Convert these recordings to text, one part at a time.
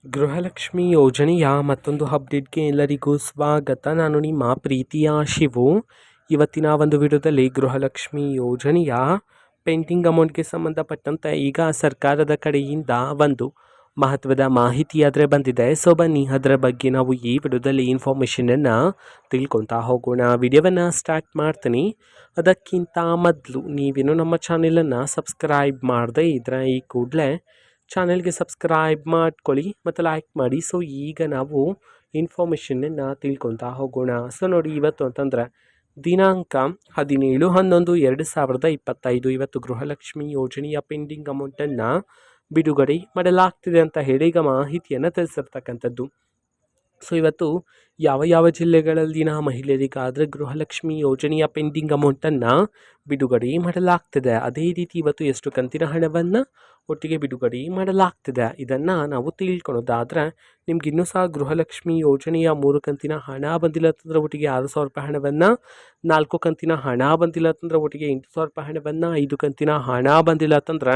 ಗೃಹಲಕ್ಷ್ಮಿ ಯೋಜನೆಯ ಮತ್ತೊಂದು ಅಪ್ಡೇಟ್ಗೆ ಎಲ್ಲರಿಗೂ ಸ್ವಾಗತ. ನಾನು ನಿಮ್ಮ ಪ್ರೀತಿಯ ಶಿವು. ಇವತ್ತಿನ ಒಂದು ವಿಡಿಯೋದಲ್ಲಿ ಗೃಹಲಕ್ಷ್ಮಿ ಯೋಜನೆಯ ಪೆಂಡಿಂಗ್ ಅಮೌಂಟ್ಗೆ ಸಂಬಂಧಪಟ್ಟಂತೆ ಈಗ ಸರ್ಕಾರದ ಕಡೆಯಿಂದ ಒಂದು ಮಹತ್ವದ ಮಾಹಿತಿ ಆದರೆ ಬಂದಿದೆ. ಸೊ ಬನ್ನಿ ಅದರ ಬಗ್ಗೆ ನಾವು ಈ ವಿಡಿಯೋದಲ್ಲಿ ಇನ್ಫಾರ್ಮೇಷನನ್ನು ತಿಳ್ಕೊತಾ ಹೋಗೋಣ. ವಿಡಿಯೋವನ್ನು ಸ್ಟಾರ್ಟ್ ಮಾಡ್ತೀನಿ. ಅದಕ್ಕಿಂತ ಮೊದಲು ನೀವೇನು ನಮ್ಮ ಚಾನೆಲನ್ನು ಸಬ್ಸ್ಕ್ರೈಬ್ ಮಾಡದೇ ಇದ್ರೆ ಈ ಕೂಡಲೇ ಚಾನೆಲ್ಗೆ ಸಬ್ಸ್ಕ್ರೈಬ್ ಮಾಡ್ಕೊಳ್ಳಿ ಮತ್ತು ಲೈಕ್ ಮಾಡಿ. ಸೊ ಈಗ ನಾವು ಇನ್ಫಾರ್ಮೇಷನನ್ನು ತಿಳ್ಕೊತಾ ಹೋಗೋಣ. ಸೊ ನೋಡಿ, ಇವತ್ತು ಅಂತಂದರೆ ದಿನಾಂಕ 17/11/2025 ಇವತ್ತು ಗೃಹಲಕ್ಷ್ಮಿ ಯೋಜನೆಯ ಪೆಂಡಿಂಗ್ ಅಮೌಂಟನ್ನು ಬಿಡುಗಡೆ ಮಾಡಲಾಗ್ತಿದೆ ಅಂತ ಹೇಳಿ ಈಗ ಮಾಹಿತಿಯನ್ನು ತಿಳಿಸಿರ್ತಕ್ಕಂಥದ್ದು. ಸೊ ಇವತ್ತು ಯಾವ ಯಾವ ಜಿಲ್ಲೆಗಳಲ್ಲಿನ ಮಹಿಳೆಯರಿಗಾದರೆ ಗೃಹಲಕ್ಷ್ಮಿ ಯೋಜನೆಯ ಪೆಂಡಿಂಗ್ ಅಮೌಂಟನ್ನು ಬಿಡುಗಡೆ ಮಾಡಲಾಗ್ತಿದೆ, ಅದೇ ರೀತಿ ಇವತ್ತು ಎಷ್ಟು ಕಂತಿನ ಹಣವನ್ನು ಒಟ್ಟಿಗೆ ಬಿಡುಗಡೆ ಮಾಡಲಾಗ್ತಿದೆ ಇದನ್ನು ನಾವು ತಿಳ್ಕೊಳೋದಾದರೆ, ನಿಮ್ಗೆ ಇನ್ನೂ ಸಹ ಗೃಹಲಕ್ಷ್ಮಿ ಯೋಜನೆಯ 3 ಕಂತಿನ ಹಣ ಬಂದಿಲ್ಲ ಅಂತಂದರೆ ಒಟ್ಟಿಗೆ 6,000 ರೂಪಾಯಿ ಹಣವನ್ನು, 4 ಕಂತಿನ ಹಣ ಬಂದಿಲ್ಲ ಅಂತಂದರೆ ಒಟ್ಟಿಗೆ 8,000 ರೂಪಾಯಿ ಹಣವನ್ನು, 5 ಕಂತಿನ ಹಣ ಬಂದಿಲ್ಲ ಅಂತಂದರೆ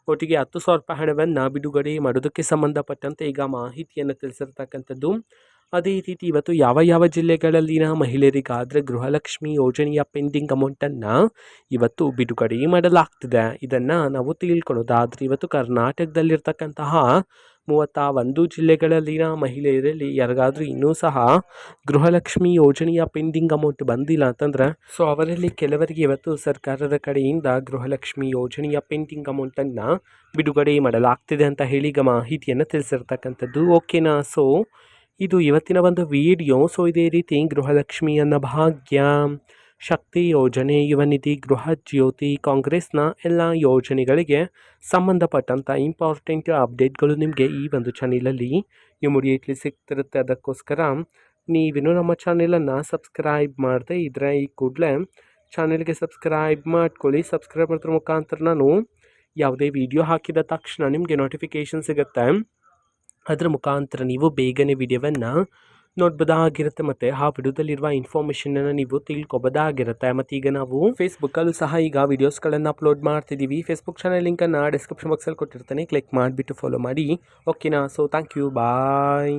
ಒಟ್ಟಿಗೆ 10,000 ರೂಪಾಯಿ ಹಣವನ್ನು ಬಿಡುಗಡೆ ಮಾಡೋದಕ್ಕೆ ಸಂಬಂಧಪಟ್ಟಂತೆ ಈಗ ಮಾಹಿತಿಯನ್ನು ತಿಳಿಸಿರ್ತಕ್ಕಂಥದ್ದು. ಅದೇ ರೀತಿ ಇವತ್ತು ಯಾವ ಯಾವ ಜಿಲ್ಲೆಗಳಲ್ಲಿನ ಮಹಿಳೆಯರಿಗಾದರೆ ಗೃಹಲಕ್ಷ್ಮಿ ಯೋಜನೆಯ ಪೆಂಡಿಂಗ್ ಅಮೌಂಟನ್ನು ಇವತ್ತು ಬಿಡುಗಡೆ ಮಾಡಲಾಗ್ತಿದೆ ಇದನ್ನು ನಾವು ತಿಳ್ಕೊಳ್ಳೋದಾದರೆ, ಇವತ್ತು ಕರ್ನಾಟಕದಲ್ಲಿರ್ತಕ್ಕಂತಹ 31 ಜಿಲ್ಲೆಗಳಲ್ಲಿನ ಮಹಿಳೆಯರಲ್ಲಿ ಯಾರಿಗಾದರೂ ಇನ್ನೂ ಸಹ ಗೃಹಲಕ್ಷ್ಮಿ ಯೋಜನೆಯ ಪೆಂಡಿಂಗ್ ಅಮೌಂಟ್ ಬಂದಿಲ್ಲ ಅಂತಂದರೆ, ಸೊ ಅವರಲ್ಲಿ ಕೆಲವರಿಗೆ ಇವತ್ತು ಸರ್ಕಾರದ ಕಡೆಯಿಂದ ಗೃಹಲಕ್ಷ್ಮಿ ಯೋಜನೆಯ ಪೆಂಡಿಂಗ್ ಅಮೌಂಟನ್ನು ಬಿಡುಗಡೆ ಮಾಡಲಾಗ್ತಿದೆ ಅಂತ ಹೇಳಿ ಈಗ ಮಾಹಿತಿಯನ್ನು ತಿಳಿಸಿರ್ತಕ್ಕಂಥದ್ದು. ಓಕೆನಾ? ಸೊ ಇದು ಇವತ್ತಿನ ಒಂದು ವಿಡಿಯೋ. ಸೊ ಇದೇ ರೀತಿ ಗೃಹಲಕ್ಷ್ಮಿ ಅನ್ನಭಾಗ್ಯ, ಶಕ್ತಿ ಯೋಜನೆ, ಯುವ ನಿಧಿ, ಗೃಹ ಜ್ಯೋತಿ, ಕಾಂಗ್ರೆಸ್ನ ಎಲ್ಲ ಯೋಜನೆಗಳಿಗೆ ಸಂಬಂಧಪಟ್ಟಂಥ ಇಂಪಾರ್ಟೆಂಟ್ ಅಪ್ಡೇಟ್ಗಳು ನಿಮಗೆ ಈ ಒಂದು ಚಾನಲಲ್ಲಿ ಇಮಿಡಿಯೇಟ್ಲಿ ಸಿಗ್ತಿರುತ್ತೆ. ಅದಕ್ಕೋಸ್ಕರ ನೀವೇನು ನಮ್ಮ ಚಾನೆಲನ್ನು ಸಬ್ಸ್ಕ್ರೈಬ್ ಮಾಡದೆ ಇದ್ದರೆ ಈ ಕೂಡಲೇ ಚಾನೆಲ್ಗೆ ಸಬ್ಸ್ಕ್ರೈಬ್ ಮಾಡ್ಕೊಳ್ಳಿ. ಸಬ್ಸ್ಕ್ರೈಬ್ ಮಾಡೋದ್ರ ಮುಖಾಂತರ ನಾನು ಯಾವುದೇ ವಿಡಿಯೋ ಹಾಕಿದ ತಕ್ಷಣ ನಿಮಗೆ ನೋಟಿಫಿಕೇಷನ್ ಸಿಗುತ್ತೆ. ಅದರ ಮುಖಾಂತರ ನೀವು ಬೇಗನೆ ವಿಡಿಯೋವನ್ನು ನೋಡ್ಬೋದಾಗಿರುತ್ತೆ ಮತ್ತು ಆ ವಿಡಿಯೋದಲ್ಲಿರುವ ಇನ್ಫಾರ್ಮೇಷನನ್ನು ನೀವು ತಿಳ್ಕೊಬೋದಾಗಿರುತ್ತೆ. ಮತ್ತು ಈಗ ನಾವು ಫೇಸ್ಬುಕ್ಕಲ್ಲೂ ಸಹ ಈಗ ವೀಡಿಯೋಸ್ಗಳನ್ನು ಅಪ್ಲೋಡ್ ಮಾಡ್ತಿದ್ದೀವಿ. ಫೇಸ್ಬುಕ್ ಚಾನಲ್ ಲಿಂಕನ್ನು ಡಿಸ್ಕ್ರಿಪ್ಷನ್ ಬಾಕ್ಸಲ್ಲಿ ಕೊಟ್ಟಿರ್ತಾನೆ, ಕ್ಲಿಕ್ ಮಾಡಿಬಿಟ್ಟು ಫಾಲೋ ಮಾಡಿ. ಓಕೆನಾ? So thank you, bye.